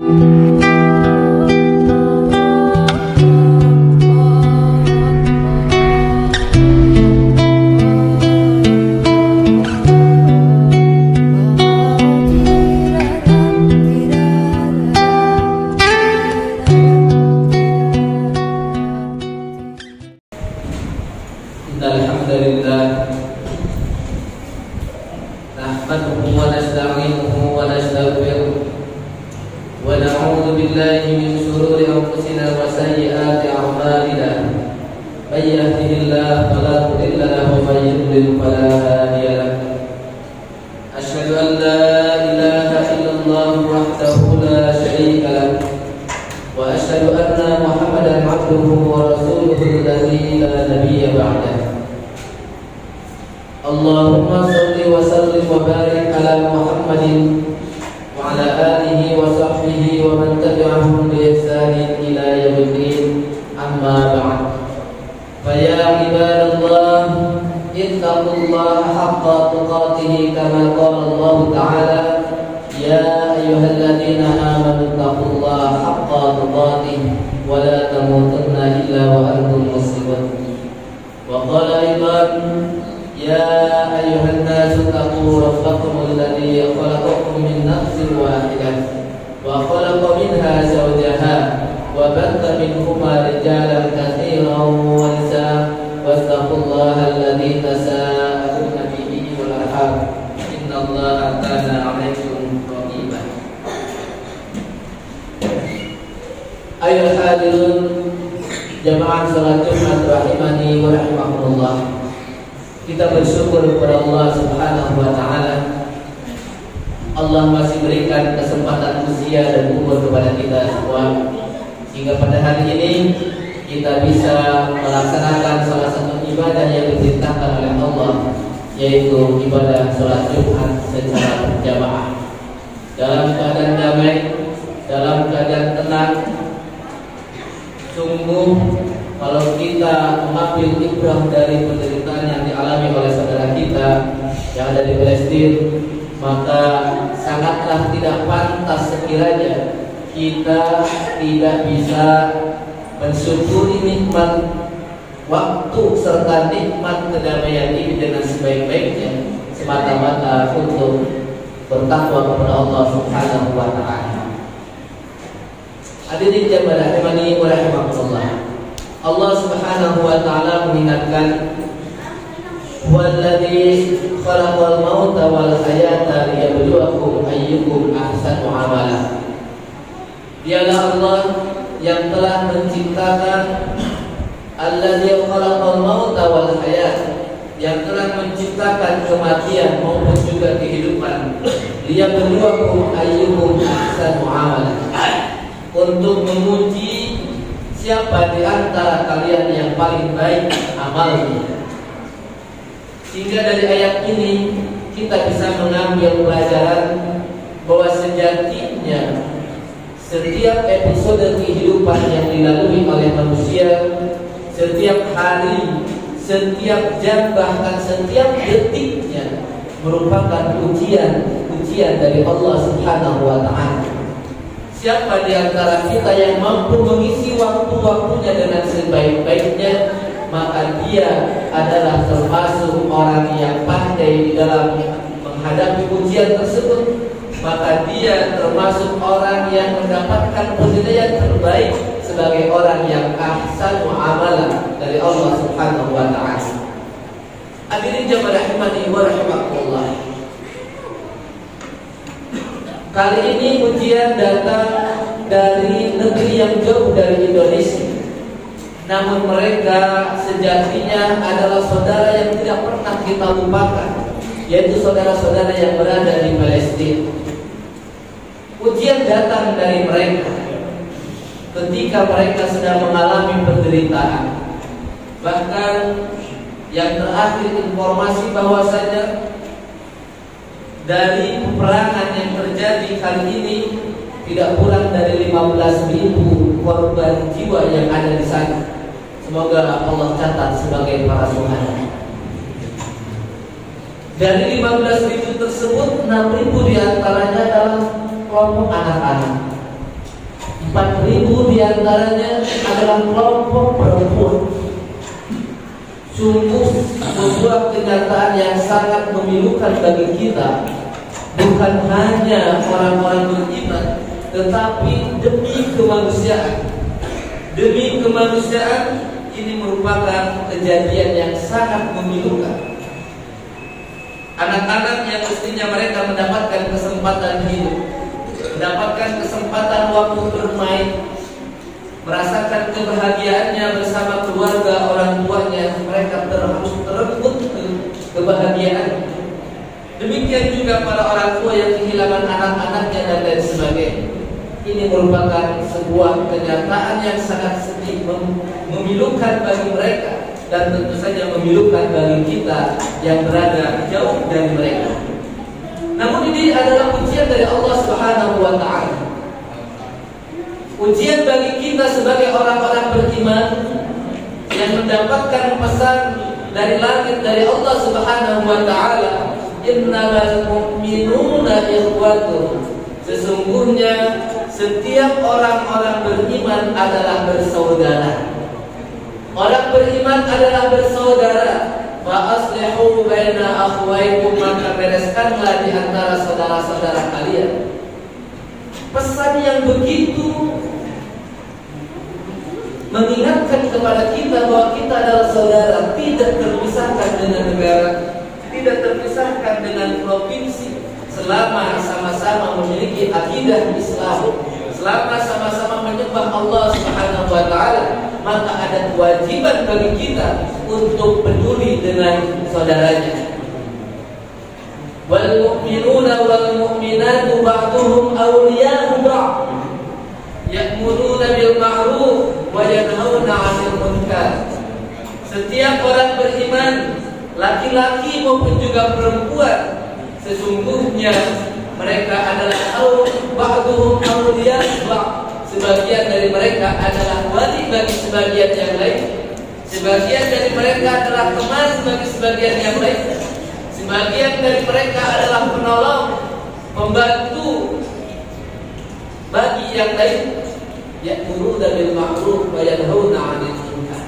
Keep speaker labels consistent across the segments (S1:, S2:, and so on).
S1: Alhamdulillah nahmaduhu wa nasta'inuhu wa nastaghfiruh wa na'udzu billahi min shururi anfusina wa sayyiati a'malina may yahdihillahu fala mudilla lahu wa may yudlil fala hadiya lahu asyhadu an la ilaha illallah wahdahu la syarika lahu wa asyhadu anna Muhammadan abduhu wa rasuluhu alladzi la nabiyya ba'dahu. Allahumma salli wa sallim wa barik ala Muhammadin wa ala alihi wa sahbihi wa man tabi'ahum bi ihsanin ila yaumiddin, amma ba'd. Fa ya ibadallah ittaqullaha haqqa tuqatih kama qala Allah ta'ala ya ayyuhalladzina amanu ittaqullaha haqqa tuqatih wa la tamutunna illa wa antum muslimun. Wa qala aidan يا أيها الناس اتقوا ربكم الذي خلقكم من نفس واحدة وخلق منها زوجها وبث منهما رجالا كثيرا ونساء واتقوا الله الذي تساءلون به والأرحام إن الله كان عليكم رقيبا. أيها الحاضرون jamaah salat Jumat rahimani wa rahimakumullah. Kita bersyukur kepada Allah Subhanahu wa taala. Allah masih berikan kesempatan usia dan umur kepada kita semua sehingga pada hari ini kita bisa melaksanakan salah satu ibadah yang diperintahkan oleh Allah, yaitu ibadah salat Jumat secara berjamaah dalam keadaan damai, dalam keadaan tenang. Sungguh kalau kita mengambil ibrah dari penderitaan yang dialami oleh saudara kita yang ada di Palestina, maka sangatlah tidak pantas sekiranya kita tidak bisa mensyukuri nikmat waktu serta nikmat kedamaian ini dengan sebaik-baiknya semata-mata untuk bertakwa kepada Allah Subhanahu wa taala. Hadirin jamaah rahimani wa rahimakumullah. Allah Subhanahu wa taala mengingatkan walladzi khalaqal mauta wal hayata liyabluwakum ayyukum ahsanu amala. Dialah Allah yang telah menciptakan, alladzi khalaqal mauta wal hayat, yang telah menciptakan kematian maupun juga kehidupan, liyabluwakum ayyukum ahsanu amala, untuk menguji siapa di antara kalian yang paling baik amalnya. Sehingga dari ayat ini kita bisa mengambil pelajaran bahwa sejatinya setiap episode kehidupan yang dilalui oleh manusia, setiap hari, setiap jam, bahkan setiap detiknya merupakan ujian dari Allah Subhanahu wa taala. Siapa di antara kita yang mampu mengisi waktu-waktunya dengan sebaik-baiknya, maka dia adalah termasuk orang yang pandai di dalam menghadapi ujian tersebut. Maka dia termasuk orang yang mendapatkan penilaian terbaik sebagai orang yang ahsanu amalan dari Allah Subhanahu wa taala. Hadirin jamaah rahimani wa rahimakumullah. Kali ini ujian datang dari negeri yang jauh dari Indonesia. Namun mereka sejatinya adalah saudara yang tidak pernah kita lupakan, yaitu saudara-saudara yang berada di Palestina. Ujian datang dari mereka ketika mereka sedang mengalami penderitaan. Bahkan yang terakhir informasi bahwasanya dari peperangan yang terjadi kali ini tidak kurang dari 15.000 korban jiwa yang ada di sana. Semoga Allah catat sebagai para syuhada. Dari 15.000 tersebut, 6.000 diantaranya adalah kelompok anak-anak. diantaranya adalah kelompok perempuan. Sungguh sebuah kenyataan yang sangat memilukan bagi kita. Bukan hanya orang-orang beriman, tetapi demi kemanusiaan. Demi kemanusiaan, ini merupakan kejadian yang sangat memilukan. Anak-anak yang mestinya mereka mendapatkan kesempatan hidup, mendapatkan kesempatan waktu bermain, merasakan kebahagiaannya bersama keluarga orang tuanya, mereka harus terenggut kebahagiaan. Demikian juga para orang tua yang kehilangan anak-anaknya dan lain sebagainya. Ini merupakan sebuah kenyataan yang sangat sedih, memilukan bagi mereka, dan tentu saja memilukan bagi kita yang berada jauh dari mereka. Namun ini adalah ujian dari Allah Subhanahu wa Ta'ala. Ujian bagi kita sebagai orang-orang beriman yang mendapatkan pesan dari langit dari Allah Subhanahu wa Ta'ala, innamal mu'minuna ikhwatun. Sesungguhnya setiap orang-orang beriman adalah bersaudara. Orang beriman adalah bersaudara. Fa aslihu baina akhwaykum, maka bereskanlah di antara saudara-saudara kalian. Pesan yang begitu mengingatkan kepada kita bahwa kita adalah saudara, tidak terpisahkan dengan negara, tidak terpisahkan dengan provinsi, selama sama-sama memiliki akidah Islam, selama sama-sama menyembah Allah Subhanahu wa Ta'ala, maka ada kewajiban bagi kita untuk peduli dengan saudaranya. Wal mu'minuna wal mu'minatu ba'duhum awliya'u ba'd, ya'muruna bil ma'ruf wa yanhauna 'anil munkar. Setiap orang beriman, laki-laki maupun juga perempuan, sesungguhnya mereka adalah ba'duhum awliya'u ba'd. Sebagian dari mereka adalah wali bagi sebagian yang lain. Sebagian dari mereka adalah teman bagi sebagian yang lain. Sebagian dari mereka adalah penolong, pembantu bagi yang lain. Ya'muruna bil ma'ruf wa yanhauna 'anil munkar.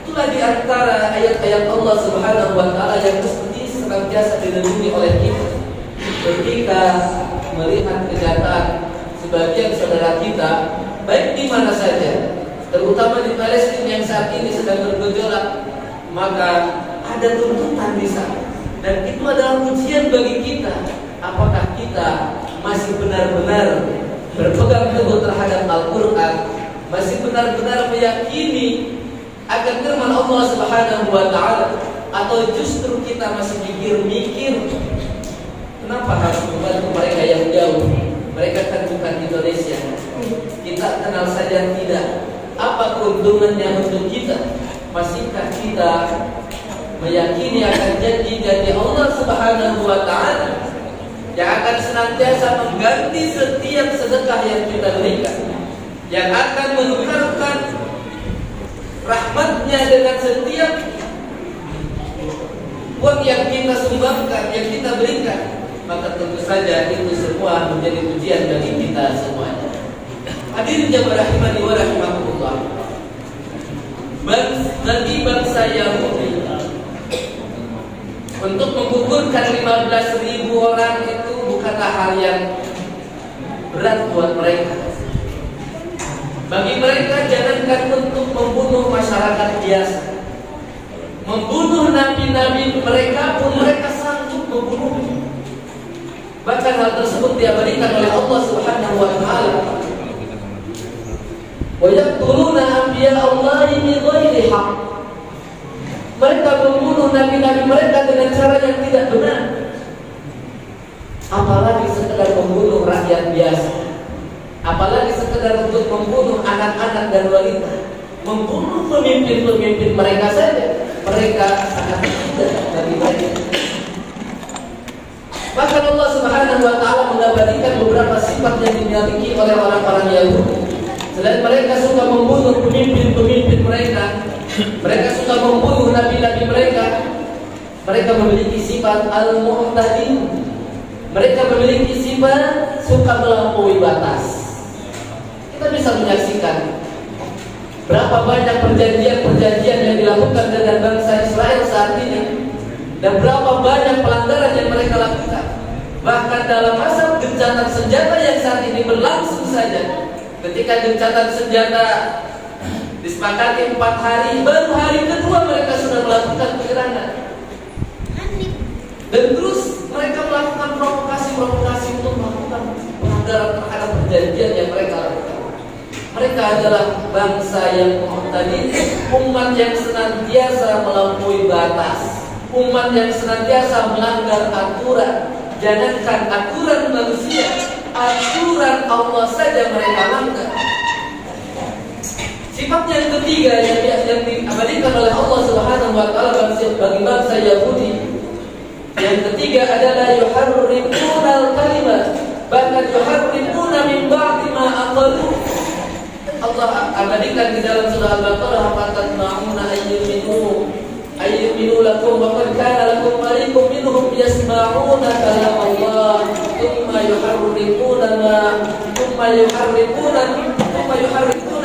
S1: Itulah di antara ayat-ayat Allah Subhanahu wa Ta'ala yang mesti senantiasa dilindungi oleh kita. Ketika melihat kenyataan sebagian saudara kita, baik di mana saja, terutama di Palestina yang saat ini sedang bergejolak, maka ada tuntutan di sana, dan itu adalah ujian bagi kita. Apakah kita masih benar-benar berpegang teguh terhadap Al-Quran, masih benar-benar meyakini akan firman Allah Subhanahu wa Ta'ala, atau justru kita masih mikir-mikir kenapa harus membantu mereka yang jauh? Mereka kan bukan Indonesia, kita kenal saja tidak. Apa keuntungannya untuk kita? Masihkah kita meyakini akan janji-janji Allah Subhanahu wa Ta'ala yang akan senantiasa mengganti setiap sedekah yang kita berikan, yang akan menukarkan rahmatnya dengan setiap uang yang kita sumbangkan, yang kita berikan? Maka tentu saja itu semua menjadi ujian bagi kita semuanya. Hadirin jemaah rahimani wa rahimakumullah. Bagi bangsa Yahudi, untuk menggugurkan 15.000 orang itu bukanlah hal yang berat buat mereka. Bagi mereka, jangankan untuk membunuh masyarakat biasa, membunuh nabi-nabi mereka pun mereka sanggup membunuh. Bahkan hal tersebut diabadikan oleh Allah Subhanahu wa Ta'ala. Wa yaqtuluna anbiya Allahi bighairi haqq. Mereka membunuh nabi-nabi mereka dengan cara yang tidak benar. Apalagi sekedar membunuh rakyat biasa, apalagi sekedar untuk membunuh anak-anak dan wanita, membunuh pemimpin-pemimpin mereka saja, mereka sangat tidak bagi mereka. Bahkan Allah Subhanahu wa Ta'ala mengabadikan beberapa sifat yang dimiliki oleh orang-orang Yahudi. Selain mereka suka membunuh pemimpin-pemimpin mereka, mereka suka membunuh nabi-nabi mereka, mereka memiliki sifat al-mu'tadin. Mereka memiliki sifat suka melampaui batas. Kita bisa bisa menyaksikan berapa banyak perjanjian-perjanjian yang dilakukan dengan bangsa Israel saat ini, dan berapa banyak pelanggaran yang mereka lakukan. Bahkan dalam masa gencatan senjata yang saat ini berlangsung saja, ketika gencatan senjata disepakati 4 hari, baru hari kedua mereka sudah melakukan penyerangan. Dan terus mereka melakukan provokasi untuk melakukan pelanggaran terhadap perjanjian yang mereka lakukan. Mereka adalah bangsa yang tadi, umat yang senantiasa melampaui batas, umat yang senantiasa melanggar aturan. Jangankan aturan manusia, aturan Allah saja mereka langgar. Sifat yang ketiga yang diabadikan oleh Allah Subhanahu wa taala bagi bangsa Yahudi, yang ketiga adalah yuharrimuna al-kalima, bahkan yuharrimuna min ba'di ma aqalu. Allah abadikan di dalam surah Al-Baqarah, "Fatatma'una ayyuminu lakum wa qad kana lakum malikum minhum yasma'una kalam Allah thumma yuharrimuna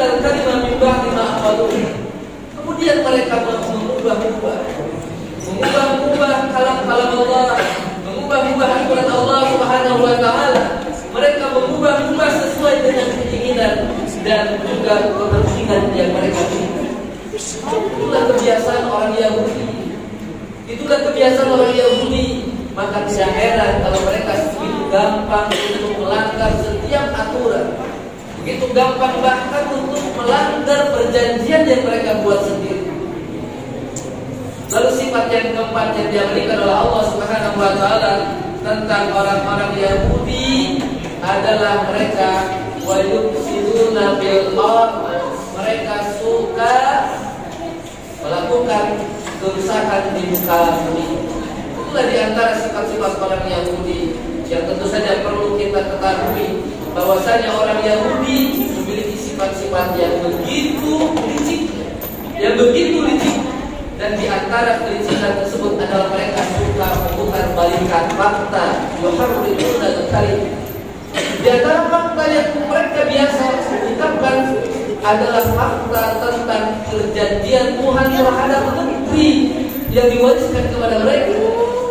S1: al-kalima min ba'di ma aqalu." Kemudian mereka mengubah kalam-kalam Allah, mengubah aturan Allah Subhanahu wa taala. Mereka mengubah sesuai dengan keinginan dan juga kepentingan yang mereka inginkan. Itulah kebiasaan orang Yahudi. Maka tidak heran kalau mereka begitu gampang untuk melanggar setiap aturan, begitu gampang bahkan untuk melanggar perjanjian yang mereka buat sendiri. Lalu sifat yang keempat yang diberikan oleh Allah Subhanahu wa taala tentang orang-orang Yahudi adalah mereka wa yufsiduna fil ardh, mereka suka melakukan kerusakan di muka bumi. Itulah di antara sifat-sifat orang Yahudi yang tentu saja perlu kita ketahui, bahwasanya orang Yahudi memiliki sifat-sifat yang begitu licik, dan di antara kelicikan tersebut adalah mereka suka memutarbalikkan fakta, yuharrimuna al-kalim. Di antara fakta yang mereka biasa ucapkan adalah fakta tentang perjanjian Tuhan terhadap negeri yang diwariskan kepada mereka.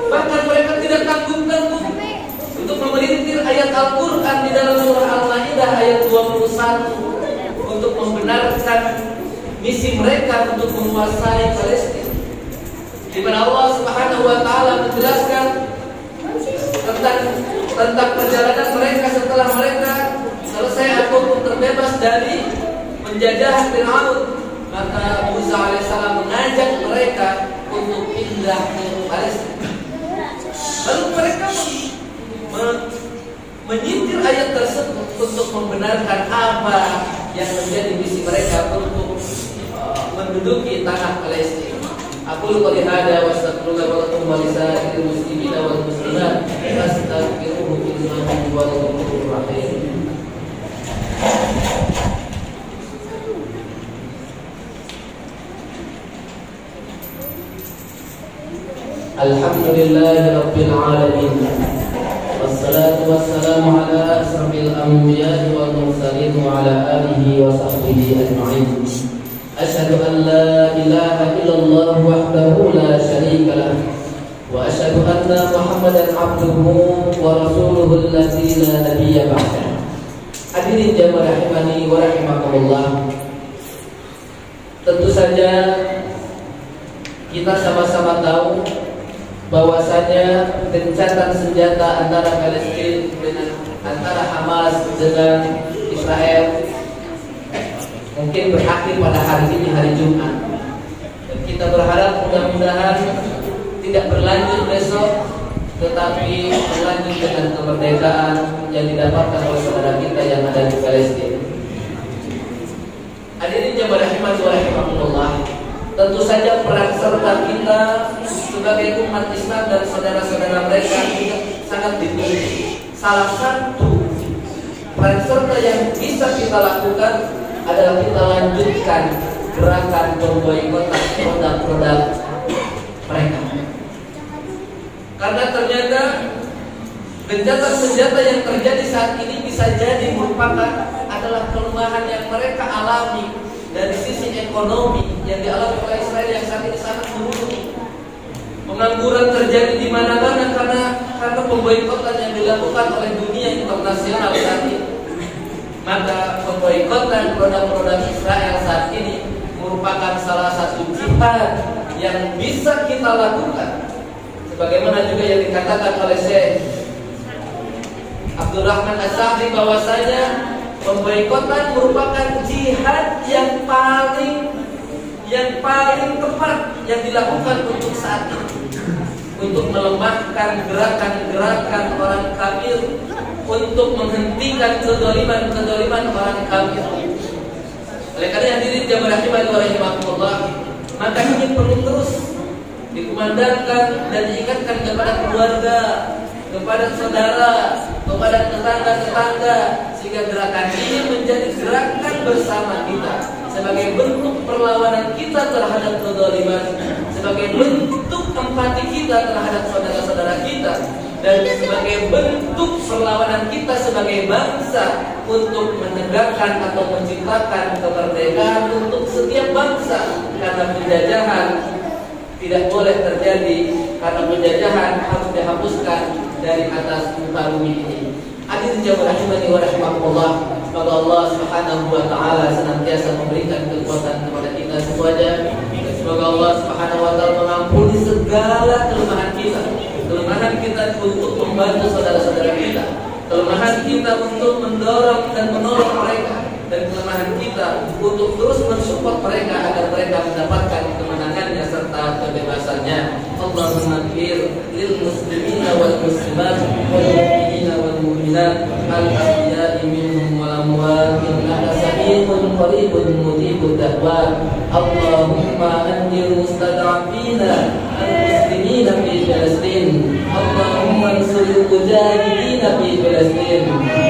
S1: Bahkan mereka tidak tanggung-tanggung untuk memelintir ayat Al-Quran di dalam surah Al-Maidah ayat 21 untuk membenarkan misi mereka untuk menguasai Palestina, di mana Allah Subhanahu wa taala menjelaskan tentang perjalanan mereka setelah mereka selesai ataupun terbebas dari penjajahan Fir'aun. Maka Musa alaihissalam mengajak mereka untuk pindah ke Palestina. Lalu mereka menyindir ayat tersebut untuk membenarkan apa yang menjadi misi mereka untuk menduduki tanah Palestina. Aku qouli hada wa astaghfirullah wa lakum wa lisa'iril muslimina wal muslimat fastaghfiruhu innahu huwal ghafurur rahim. Alhamdulillahi rabbil alamin, wassalatu wassalamu ala asrafil anbiya'i wal mursalin wa ala alihi wa sahbihi ajma'in. Asyhadu an la ilaha illallah wahdahu la syarika lah, wa asyhadu anna Muhammadan abduhu wa rasuluhu allazi la nabiyya ba'dah. Hadirin jamaah rahimani wa rahimakumullah. Tentu saja kita sama-sama tahu bahwasanya gencatan senjata antara Palestina antara Hamas dengan Israel mungkin berakhir pada hari ini, hari Jumat. Dan kita berharap mudah-mudahan tidak berlanjut besok, tetapi berlanjut dengan kemerdekaan yang didapatkan oleh saudara kita yang ada di Palestina. Hadirin jamaah rahimani wa rahimakumullah. Tentu saja peran serta kita sebagai umat Islam dan saudara-saudara mereka sangat dibutuhkan. Salah satu peran serta yang bisa kita lakukan adalah kita lanjutkan gerakan memboikot produk-produk mereka. Karena ternyata gencatan senjata yang terjadi saat ini bisa jadi merupakan adalah perubahan yang mereka alami dari sisi ekonomi yang dialami oleh Israel yang saat ini sangat buruk. Pengangguran terjadi di mana-mana karena pemboikotan yang dilakukan oleh dunia internasional saat ini. Maka pemboikotan produk-produk Israel saat ini merupakan salah satu jihad yang bisa kita lakukan. Sebagaimana juga yang dikatakan oleh Syekh Abdurrahman As-Sa'di bahwasanya pemboikotan merupakan jihad yang paling tepat yang dilakukan untuk saat ini, untuk melemahkan gerakan-gerakan orang kafir, untuk menghentikan kedoliman orang kafir. Oleh karena hadirin jamaah rahimani wa rahimakumullah, maka ini perlu terus dikumandangkan dan diingatkan kepada keluarga, kepada saudara, kepada tetangga-tetangga, sehingga gerakan ini menjadi gerakan bersama kita sebagai bentuk perlawanan kita terhadap kezaliman, sebagai bentuk empati kita terhadap saudara-saudara kita, dan sebagai bentuk perlawanan kita sebagai bangsa untuk menegakkan atau menciptakan kemerdekaan untuk setiap bangsa. Karena penjajahan tidak boleh terjadi, karena penjajahan harus dihapuskan dari atas muka bumi ini. Hadirin jamaah rahimani wa rahimakumullah, semoga Allah Subhanahu wa taala senantiasa memberikan kekuatan kepada kita semuanya. Semoga Allah Subhanahu wa taala mengampuni segala kelemahan kita untuk membantu saudara-saudara kita, kelemahan kita untuk mendorong dan menolong mereka, dan kelemahan kita untuk terus mensupport mereka agar mereka mendapatkan kemenangannya serta kebebasannya. Allahumma ighfir lil muslimina wal muslimat wal mu'minina wal mu'minat al ahya'i minhum wal amwat innaka sami'un qaribun mujibud da'wat. Allahumma anjir mustad'afina al-muslimina fi Palestin. Allahumma ansuril mujahidina fi Palestin.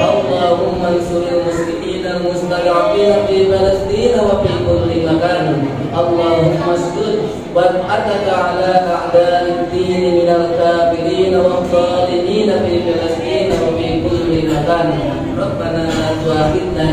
S1: Allahumma ansuril muslimina mustad'afina fi Palestin wa fi kulli makan. Allahumma asjud وَأَتَكَ عَلَى أَعْدَاءِ الدِّينِ مِنَ الْكَافِرِينَ وَالظَّالِمِينَ فِي فِلَسْطِينَ وَفِي كُلِّ مَكَانٍ. رَبَّنَا لَا تُؤَاخِذْنَا